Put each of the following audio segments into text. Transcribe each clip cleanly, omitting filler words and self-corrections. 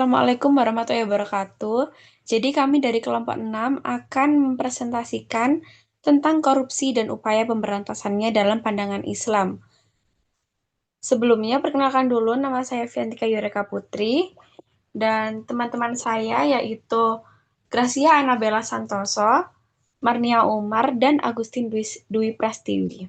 Assalamualaikum warahmatullahi wabarakatuh. Jadi kami dari kelompok 6 akan mempresentasikan tentang korupsi dan upaya pemberantasannya dalam pandangan Islam. Sebelumnya, perkenalkan dulu nama saya Fiantika Yureka Putri dan teman-teman saya yaitu Gracia Anabella Santoso, Marnia Umar, dan Agustin Dwi Prastiwi.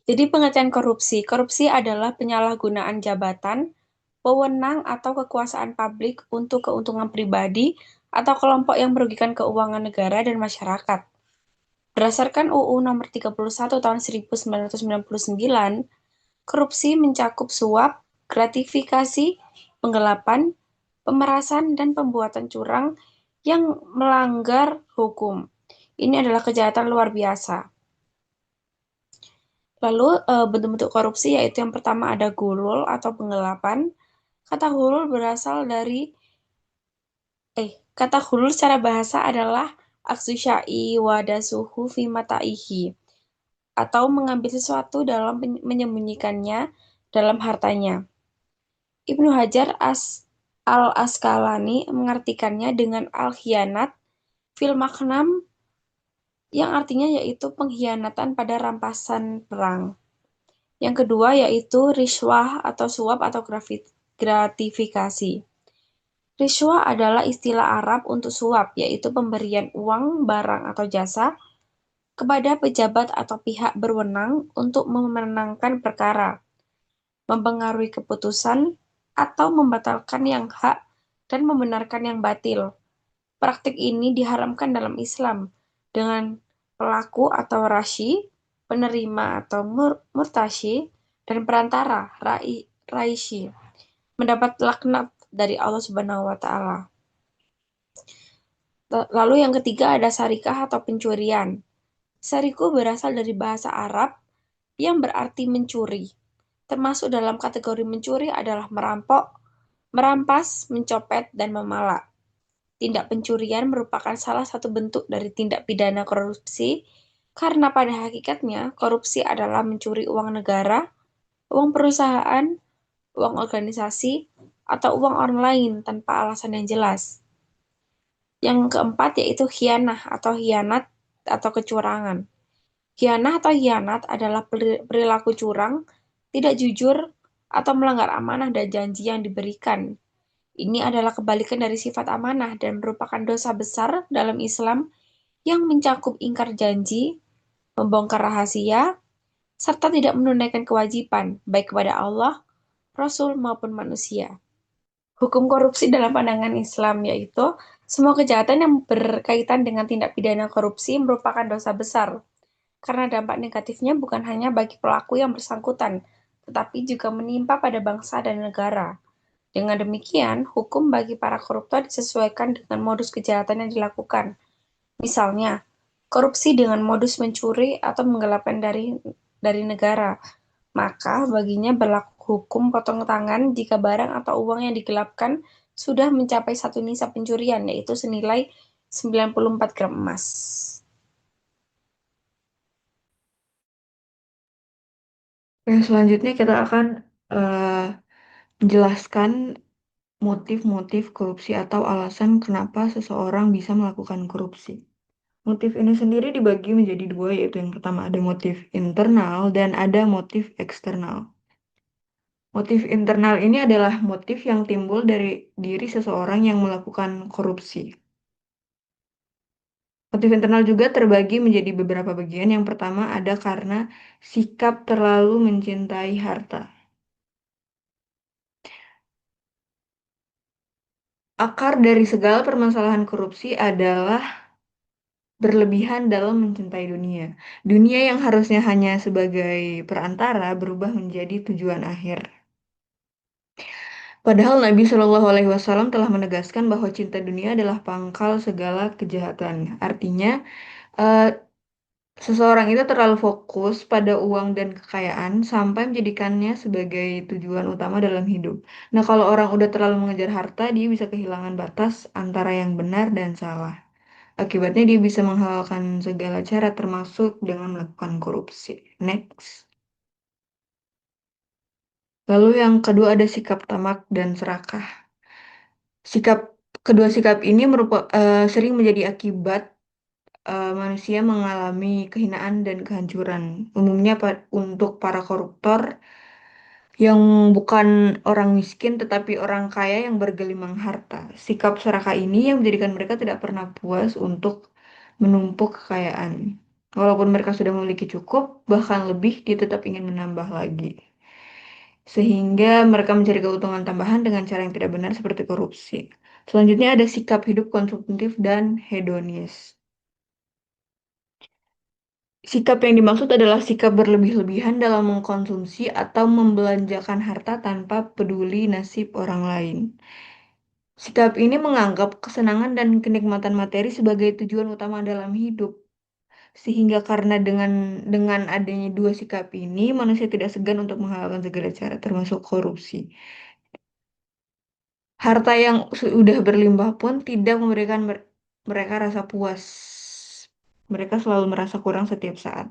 Jadi pengertian korupsi. Korupsi adalah penyalahgunaan jabatan, wewenang atau kekuasaan publik untuk keuntungan pribadi atau kelompok yang merugikan keuangan negara dan masyarakat. Berdasarkan UU Nomor 31 Tahun 1999, korupsi mencakup suap, gratifikasi, penggelapan, pemerasan, dan pembuatan curang yang melanggar hukum. Ini adalah kejahatan luar biasa. Lalu bentuk-bentuk korupsi yaitu yang pertama ada gulul atau penggelapan. Kata gulul berasal dari kata gulul secara bahasa adalah aksu syai wadasuhu fi mataihi atau mengambil sesuatu dalam menyembunyikannya dalam hartanya. Ibnu Hajar al-Asqalani mengartikannya dengan al-khianat fil maknam yang artinya yaitu pengkhianatan pada rampasan perang. Yang kedua yaitu riswah atau suap atau gratifikasi. Riswah adalah istilah Arab untuk suap, yaitu pemberian uang, barang, atau jasa kepada pejabat atau pihak berwenang untuk memenangkan perkara, mempengaruhi keputusan, atau membatalkan yang hak dan membenarkan yang batil. Praktik ini diharamkan dalam Islam dengan pelaku atau rashi, penerima atau murtashi, dan perantara raishi mendapat laknat dari Allah Subhanahu wa taala. Lalu yang ketiga ada sarikah atau pencurian. Sariku berasal dari bahasa Arab yang berarti mencuri. Termasuk dalam kategori mencuri adalah merampok, merampas, mencopet, dan memalak. Tindak pencurian merupakan salah satu bentuk dari tindak pidana korupsi karena pada hakikatnya korupsi adalah mencuri uang negara, uang perusahaan, uang organisasi, atau uang orang lain tanpa alasan yang jelas. Yang keempat yaitu khianah atau hianat atau kecurangan. Khianah atau hianat adalah perilaku curang, tidak jujur, atau melanggar amanah dan janji yang diberikan. Ini adalah kebalikan dari sifat amanah dan merupakan dosa besar dalam Islam yang mencakup ingkar janji, membongkar rahasia, serta tidak menunaikan kewajiban, baik kepada Allah, Rasul, maupun manusia. Hukum korupsi dalam pandangan Islam yaitu semua kejahatan yang berkaitan dengan tindak pidana korupsi merupakan dosa besar, karena dampak negatifnya bukan hanya bagi pelaku yang bersangkutan, tetapi juga menimpa pada bangsa dan negara. Dengan demikian, hukum bagi para koruptor disesuaikan dengan modus kejahatan yang dilakukan. Misalnya, korupsi dengan modus mencuri atau menggelapkan dari negara, maka baginya berlaku hukum potong tangan jika barang atau uang yang digelapkan sudah mencapai satu nisa pencurian, yaitu senilai 94 gram emas. Selanjutnya kita akan eh, menjelaskan motif-motif korupsi atau alasan kenapa seseorang bisa melakukan korupsi. Motif ini sendiri dibagi menjadi dua, yaitu yang pertama ada motif internal dan ada motif eksternal. Motif internal ini adalah motif yang timbul dari diri seseorang yang melakukan korupsi. Motif internal juga terbagi menjadi beberapa bagian. Yang pertama ada karena sikap terlalu mencintai harta. Akar dari segala permasalahan korupsi adalah berlebihan dalam mencintai dunia. Dunia yang harusnya hanya sebagai perantara berubah menjadi tujuan akhir. Padahal Nabi Shallallahu Alaihi Wasallam telah menegaskan bahwa cinta dunia adalah pangkal segala kejahatan. Artinya, eh, seseorang itu terlalu fokus pada uang dan kekayaan sampai menjadikannya sebagai tujuan utama dalam hidup. Nah, kalau orang udah terlalu mengejar harta, dia bisa kehilangan batas antara yang benar dan salah. Akibatnya dia bisa menghalalkan segala cara termasuk dengan melakukan korupsi. Next. Lalu yang kedua ada sikap tamak dan serakah. Sikap Kedua sikap ini sering menjadi akibat manusia mengalami kehinaan dan kehancuran. Umumnya untuk para koruptor yang bukan orang miskin tetapi orang kaya yang bergelimang harta. Sikap serakah ini yang menjadikan mereka tidak pernah puas untuk menumpuk kekayaan. Walaupun mereka sudah memiliki cukup, bahkan lebih, dia tetap ingin menambah lagi. Sehingga mereka mencari keuntungan tambahan dengan cara yang tidak benar seperti korupsi. Selanjutnya ada sikap hidup konsumtif dan hedonis. Sikap yang dimaksud adalah sikap berlebih-lebihan dalam mengkonsumsi atau membelanjakan harta tanpa peduli nasib orang lain. Sikap ini menganggap kesenangan dan kenikmatan materi sebagai tujuan utama dalam hidup. Sehingga karena dengan adanya dua sikap ini, manusia tidak segan untuk menghalalkan segala cara, termasuk korupsi. Harta yang sudah berlimpah pun tidak memberikan mereka rasa puas. Mereka selalu merasa kurang setiap saat.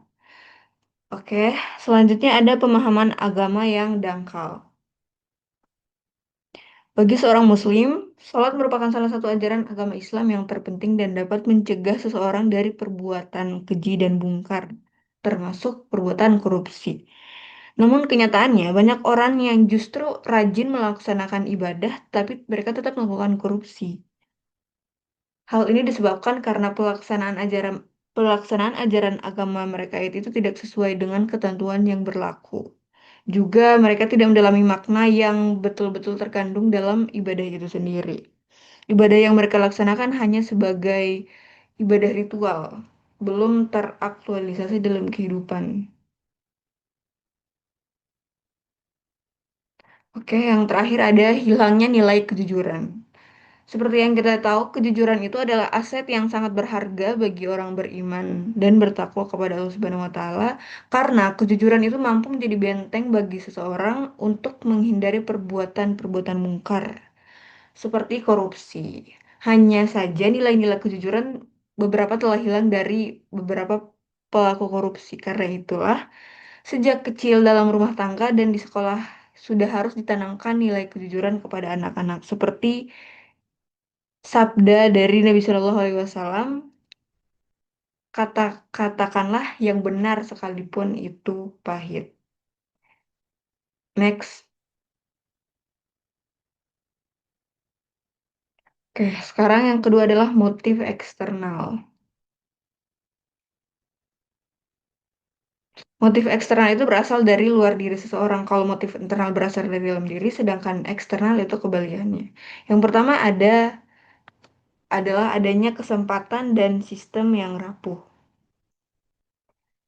Oke, selanjutnya ada pemahaman agama yang dangkal. Bagi seorang Muslim, sholat merupakan salah satu ajaran agama Islam yang terpenting dan dapat mencegah seseorang dari perbuatan keji dan bungkar, termasuk perbuatan korupsi. Namun kenyataannya, banyak orang yang justru rajin melaksanakan ibadah, tapi mereka tetap melakukan korupsi. Hal ini disebabkan karena pelaksanaan ajaran agama mereka itu tidak sesuai dengan ketentuan yang berlaku. Juga mereka tidak mendalami makna yang betul-betul terkandung dalam ibadah itu sendiri. Ibadah yang mereka laksanakan hanya sebagai ibadah ritual, belum teraktualisasi dalam kehidupan. Oke, yang terakhir ada hilangnya nilai kejujuran. Seperti yang kita tahu, kejujuran itu adalah aset yang sangat berharga bagi orang beriman dan bertakwa kepada Allah Subhanahu wa taala karena kejujuran itu mampu menjadi benteng bagi seseorang untuk menghindari perbuatan-perbuatan mungkar seperti korupsi. Hanya saja nilai-nilai kejujuran beberapa telah hilang dari beberapa pelaku korupsi. Karena itulah, sejak kecil dalam rumah tangga dan di sekolah sudah harus ditanamkan nilai kejujuran kepada anak-anak seperti sabda dari Nabi Shallallahu Alaihi Wasallam, katakanlah yang benar sekalipun itu pahit. Next. Oke, sekarang yang kedua adalah motif eksternal. Motif eksternal itu berasal dari luar diri seseorang. Kalau motif internal berasal dari dalam diri, sedangkan eksternal itu kebalikannya. Yang pertama adalah adanya kesempatan dan sistem yang rapuh.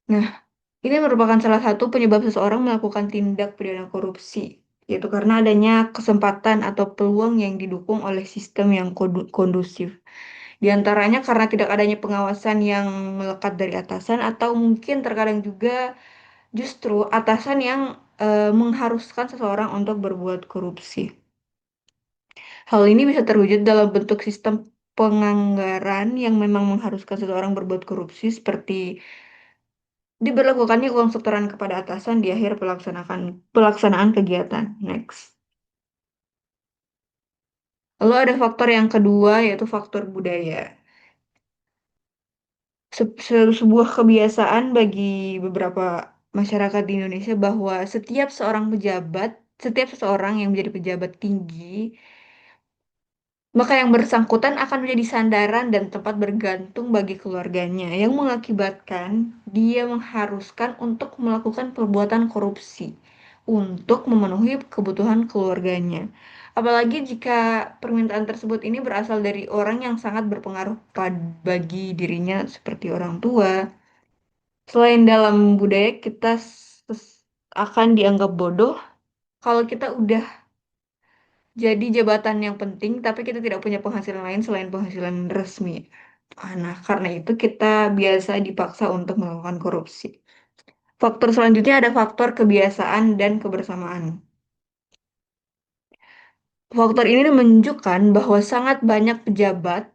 Nah, ini merupakan salah satu penyebab seseorang melakukan tindak pidana korupsi, yaitu karena adanya kesempatan atau peluang yang didukung oleh sistem yang kondusif. Di antaranya karena tidak adanya pengawasan yang melekat dari atasan atau mungkin terkadang juga justru atasan yang mengharuskan seseorang untuk berbuat korupsi. Hal ini bisa terwujud dalam bentuk sistem penganggaran yang memang mengharuskan seseorang berbuat korupsi seperti diberlakukannya uang setoran kepada atasan di akhir pelaksanaan kegiatan. Next. Lalu ada faktor yang kedua yaitu faktor budaya. Sebuah kebiasaan bagi beberapa masyarakat di Indonesia bahwa setiap seseorang yang menjadi pejabat tinggi, maka yang bersangkutan akan menjadi sandaran dan tempat bergantung bagi keluarganya, yang mengakibatkan dia mengharuskan untuk melakukan perbuatan korupsi untuk memenuhi kebutuhan keluarganya. Apalagi jika permintaan tersebut ini berasal dari orang yang sangat berpengaruh bagi dirinya seperti orang tua. Selain dalam budaya kita akan dianggap bodoh kalau kita udah jadi jabatan yang penting, tapi kita tidak punya penghasilan lain selain penghasilan resmi. Nah, karena itu kita biasa dipaksa untuk melakukan korupsi. Faktor selanjutnya ada faktor kebiasaan dan kebersamaan. Faktor ini menunjukkan bahwa sangat banyak pejabat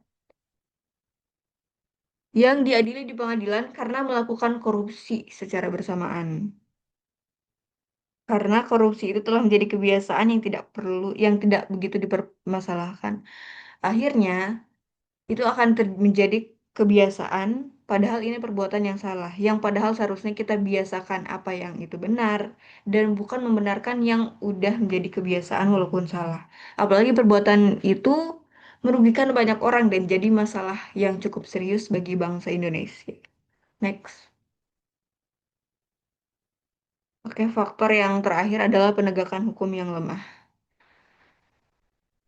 yang diadili di pengadilan karena melakukan korupsi secara bersamaan. Karena korupsi itu telah menjadi kebiasaan yang tidak begitu dipermasalahkan. Akhirnya, itu akan menjadi kebiasaan, padahal ini perbuatan yang salah, yang padahal seharusnya kita biasakan apa yang itu benar, dan bukan membenarkan yang udah menjadi kebiasaan walaupun salah. Apalagi perbuatan itu merugikan banyak orang dan jadi masalah yang cukup serius bagi bangsa Indonesia. Next. Oke, faktor yang terakhir adalah penegakan hukum yang lemah.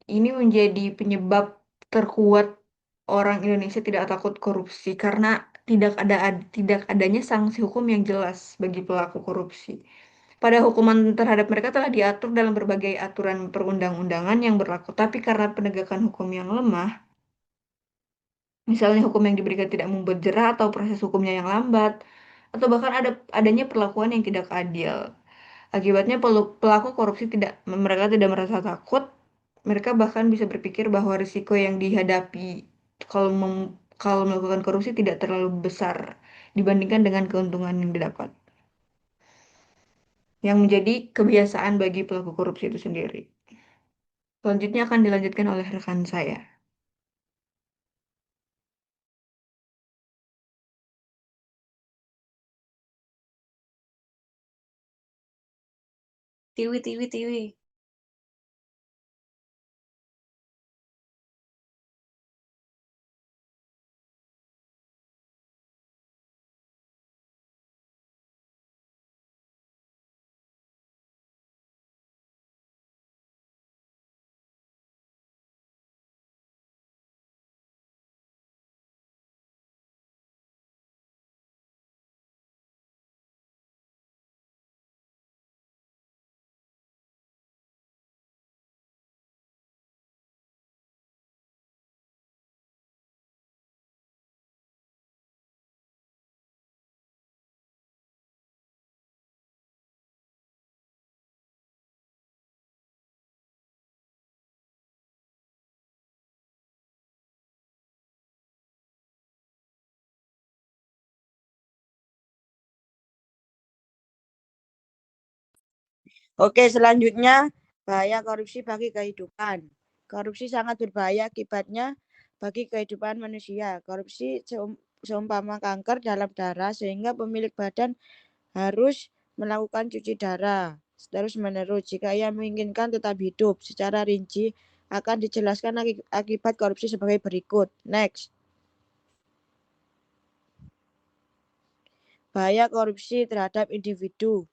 Ini menjadi penyebab terkuat orang Indonesia tidak takut korupsi karena tidak adanya sanksi hukum yang jelas bagi pelaku korupsi. Pada hukuman terhadap mereka telah diatur dalam berbagai aturan perundang-undangan yang berlaku, tapi karena penegakan hukum yang lemah, misalnya hukum yang diberikan tidak membuat jera atau proses hukumnya yang lambat, atau bahkan adanya perlakuan yang tidak adil. Akibatnya pelaku korupsi mereka tidak merasa takut, mereka bahkan bisa berpikir bahwa risiko yang dihadapi kalau melakukan korupsi tidak terlalu besar dibandingkan dengan keuntungan yang didapat. Yang menjadi kebiasaan bagi pelaku korupsi itu sendiri. Selanjutnya akan dilanjutkan oleh rekan saya. Tiwi, tiwi, tiwi. Oke, selanjutnya bahaya korupsi bagi kehidupan. Korupsi sangat berbahaya akibatnya bagi kehidupan manusia. Korupsi seumpama kanker dalam darah sehingga pemilik badan harus melakukan cuci darah terus-menerus jika ia menginginkan tetap hidup. Secara rinci akan dijelaskan akibat korupsi sebagai berikut. Next. Bahaya korupsi terhadap individu.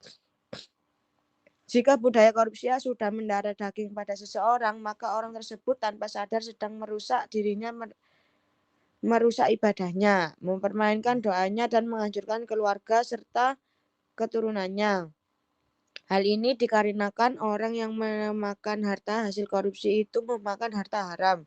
Jika budaya korupsi sudah mendarah daging pada seseorang, maka orang tersebut tanpa sadar sedang merusak dirinya, merusak ibadahnya, mempermainkan doanya, dan menghancurkan keluarga serta keturunannya. Hal ini dikarenakan orang yang memakan harta hasil korupsi itu memakan harta haram.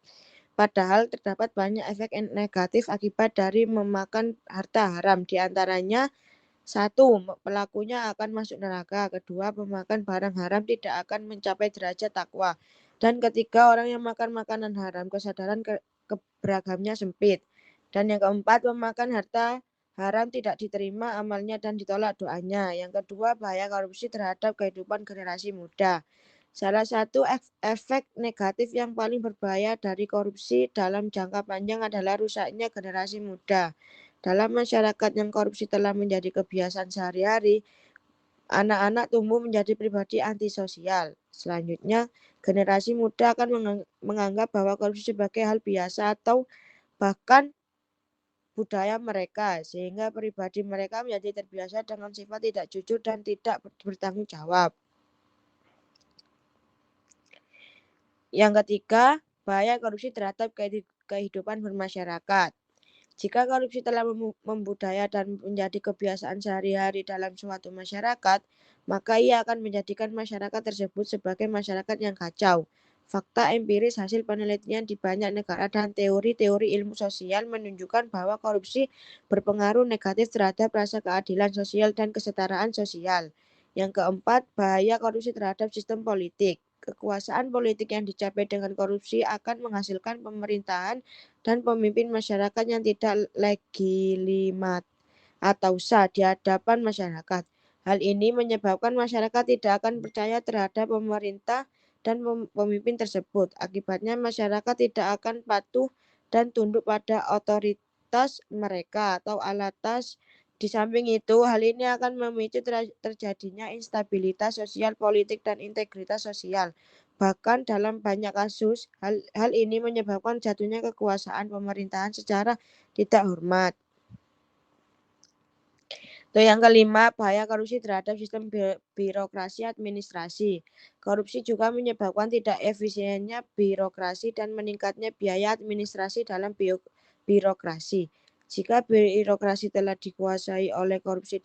Padahal terdapat banyak efek negatif akibat dari memakan harta haram. Di antaranya, 1. Pelakunya akan masuk neraka. Kedua, pemakan barang haram tidak akan mencapai derajat takwa. Dan ketiga, orang yang makan makanan haram, kesadaran keberagamnya sempit. Dan yang keempat, pemakan harta haram tidak diterima amalnya dan ditolak doanya. Yang kedua, bahaya korupsi terhadap kehidupan generasi muda. Salah satu efek negatif yang paling berbahaya dari korupsi dalam jangka panjang adalah rusaknya generasi muda. Dalam masyarakat yang korupsi telah menjadi kebiasaan sehari-hari, anak-anak tumbuh menjadi pribadi antisosial. Selanjutnya, generasi muda akan menganggap bahwa korupsi sebagai hal biasa atau bahkan budaya mereka, sehingga pribadi mereka menjadi terbiasa dengan sifat tidak jujur dan tidak bertanggung jawab. Yang ketiga, bahaya korupsi terhadap kehidupan bermasyarakat. Jika korupsi telah membudaya dan menjadi kebiasaan sehari-hari dalam suatu masyarakat, maka ia akan menjadikan masyarakat tersebut sebagai masyarakat yang kacau. Fakta empiris hasil penelitian di banyak negara dan teori-teori ilmu sosial menunjukkan bahwa korupsi berpengaruh negatif terhadap rasa keadilan sosial dan kesetaraan sosial. Yang keempat, bahaya korupsi terhadap sistem politik. Kekuasaan politik yang dicapai dengan korupsi akan menghasilkan pemerintahan dan pemimpin masyarakat yang tidak legitimat atau sah di hadapan masyarakat. Hal ini menyebabkan masyarakat tidak akan percaya terhadap pemerintah dan pemimpin tersebut. Akibatnya masyarakat tidak akan patuh dan tunduk pada otoritas mereka atau alatas. Di samping itu, hal ini akan memicu terjadinya instabilitas sosial, politik, dan integritas sosial. Bahkan dalam banyak kasus, hal ini menyebabkan jatuhnya kekuasaan pemerintahan secara tidak hormat. Yang kelima, bahaya korupsi terhadap sistem birokrasi administrasi. Korupsi juga menyebabkan tidak efisiennya birokrasi dan meningkatnya biaya administrasi dalam birokrasi. Jika birokrasi telah dikuasai oleh korupsi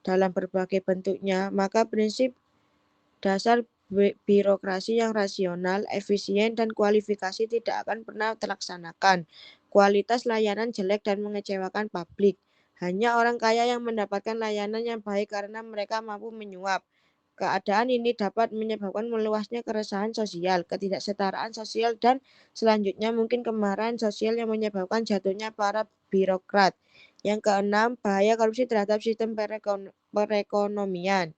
dalam berbagai bentuknya, maka prinsip dasar birokrasi yang rasional, efisien, dan kualifikasi tidak akan pernah terlaksanakan. Kualitas layanan jelek dan mengecewakan publik. Hanya orang kaya yang mendapatkan layanan yang baik karena mereka mampu menyuap. Keadaan ini dapat menyebabkan meluasnya keresahan sosial, ketidaksetaraan sosial, dan selanjutnya mungkin kemarahan sosial yang menyebabkan jatuhnya para birokrat. Yang keenam, bahaya korupsi terhadap sistem perekonomian.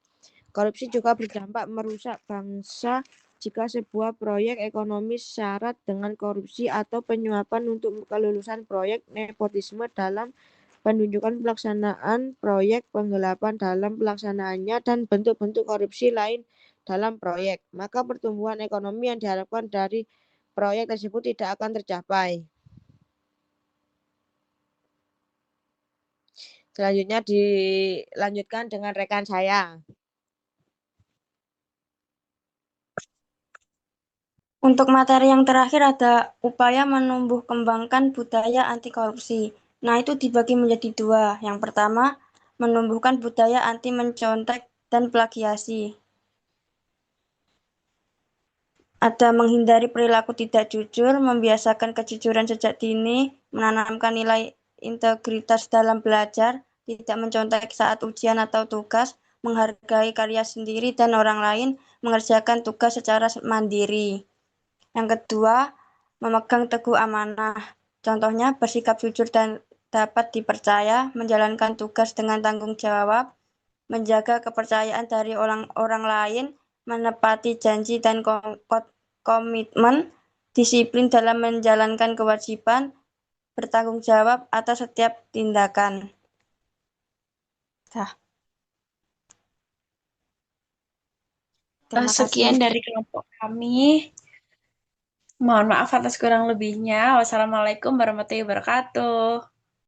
Korupsi juga berdampak merusak bangsa jika sebuah proyek ekonomi syarat dengan korupsi atau penyuapan untuk kelulusan proyek, nepotisme dalam penunjukan pelaksanaan proyek, penggelapan dalam pelaksanaannya, dan bentuk-bentuk korupsi lain dalam proyek, maka pertumbuhan ekonomi yang diharapkan dari proyek tersebut tidak akan tercapai. Selanjutnya dilanjutkan dengan rekan saya. Untuk materi yang terakhir ada upaya menumbuh kembangkan budaya anti korupsi. Nah, itu dibagi menjadi dua. Yang pertama, menumbuhkan budaya anti mencontek dan plagiasi. Ada menghindari perilaku tidak jujur, membiasakan kejujuran sejak dini, menanamkan nilai integritas dalam belajar, tidak mencontek saat ujian atau tugas, menghargai karya sendiri dan orang lain, mengerjakan tugas secara mandiri. Yang kedua, memegang teguh amanah. Contohnya bersikap jujur dan dapat dipercaya, menjalankan tugas dengan tanggung jawab, menjaga kepercayaan dari orang lain, menepati janji dan komitmen, disiplin dalam menjalankan kewajiban, bertanggung jawab atas setiap tindakan. Terima Sekian kasih. dari kelompok kami. Mohon maaf atas kurang lebihnya. Wassalamualaikum warahmatullahi wabarakatuh.